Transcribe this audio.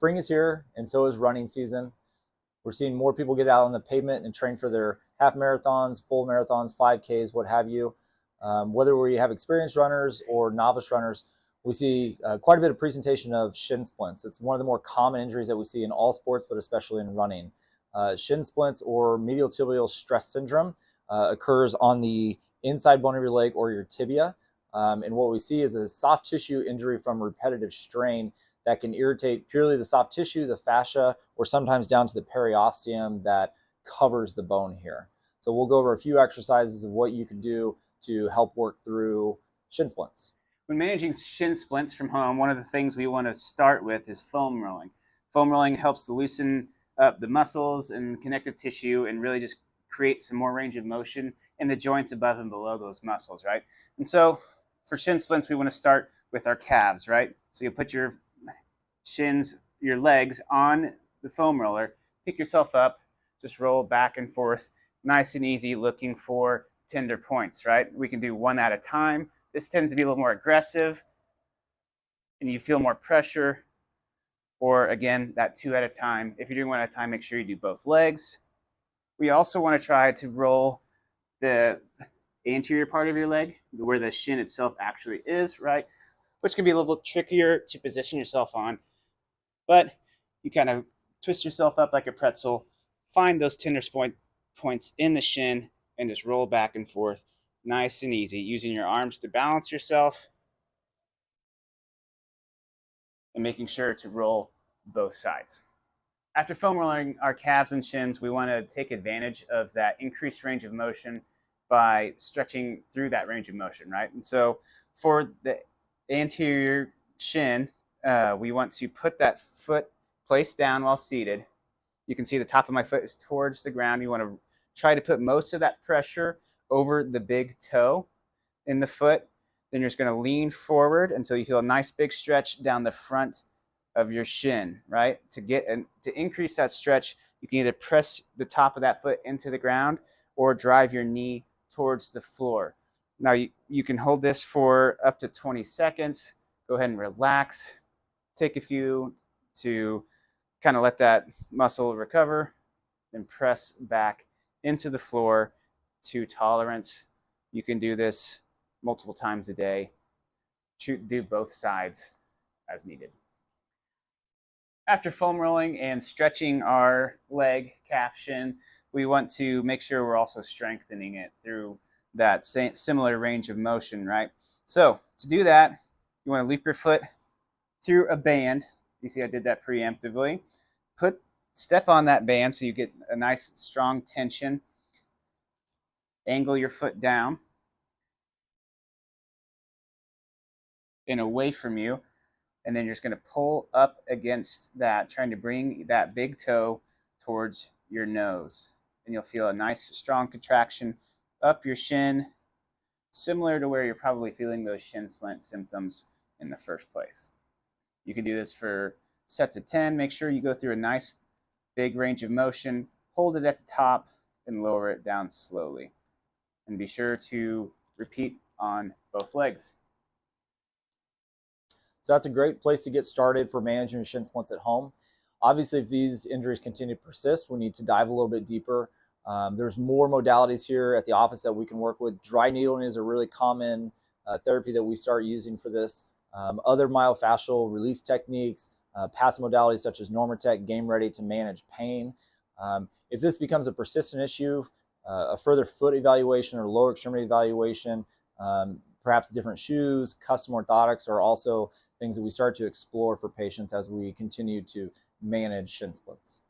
spring is here, and so is running season. We're seeing more people get out on the pavement and train for their half marathons, full marathons, 5Ks, what have you. Whether we have experienced runners or novice runners, we see quite a bit of presentation of shin splints. It's one of the more common injuries that we see in all sports, but especially in running. Shin splints or medial tibial stress syndrome occurs on the inside bone of your leg or your tibia. And what we see is a soft tissue injury from repetitive strain that can irritate purely the soft tissue, the fascia, or sometimes down to the periosteum that covers the bone here. So we'll go over a few exercises of what you can do to help work through shin splints. When managing shin splints from home, one of the things we want to start with is foam rolling. Foam rolling helps to loosen up the muscles and connective tissue and really just create some more range of motion in the joints above and below those muscles, right? And so for shin splints, we want to start with our calves, right? So you put your shins, your legs on the foam roller, pick yourself up, just roll back and forth, nice and easy, looking for tender points, right? We can do one at a time. This tends to be a little more aggressive and you feel more pressure. Or again, that 2 at a time. If you're doing 1 at a time, make sure you do both legs. We also want to try to roll the anterior part of your leg, where the shin itself actually is, right? Which can be a little bit trickier to position yourself on. But you kind of twist yourself up like a pretzel, find those tender points in the shin, and just roll back and forth, nice and easy, using your arms to balance yourself and making sure to roll both sides. After foam rolling our calves and shins, we want to take advantage of that increased range of motion by stretching through that range of motion, right? And so for the anterior shin, we want to put that foot placed down while seated. You can see the top of my foot is towards the ground. You want to try to put most of that pressure over the big toe in the foot. Then you're just going to lean forward until you feel a nice big stretch down the front of your shin, right? To increase that stretch, you can either press the top of that foot into the ground or drive your knee towards the floor. Now you can hold this for up to 20 seconds. Go ahead and relax. Take a few to kind of let that muscle recover, then press back into the floor to tolerance. You can do this multiple times a day. Do both sides as needed. After foam rolling and stretching our leg, calf, shin, we want to make sure we're also strengthening it through that similar range of motion, right? So to do that, you want to loop your foot through a band. You see I did that preemptively. Step on that band so you get a nice strong tension. Angle your foot down and away from you. And then you're just going to pull up against that, trying to bring that big toe towards your nose. And you'll feel a nice strong contraction up your shin, similar to where you're probably feeling those shin splint symptoms in the first place. You can do this for sets of 10. Make sure you go through a nice big range of motion, hold it at the top, and lower it down slowly. And be sure to repeat on both legs. So that's a great place to get started for managing your shin splints at home. Obviously, if these injuries continue to persist, we need to dive a little bit deeper. There's more modalities here at the office that we can work with. Dry needling is a really common therapy that we start using for this. Other myofascial release techniques, passive modalities such as Normatec, Game Ready to manage pain. If this becomes a persistent issue, a further foot evaluation or lower extremity evaluation, perhaps different shoes, custom orthotics are also things that we start to explore for patients as we continue to manage shin splints.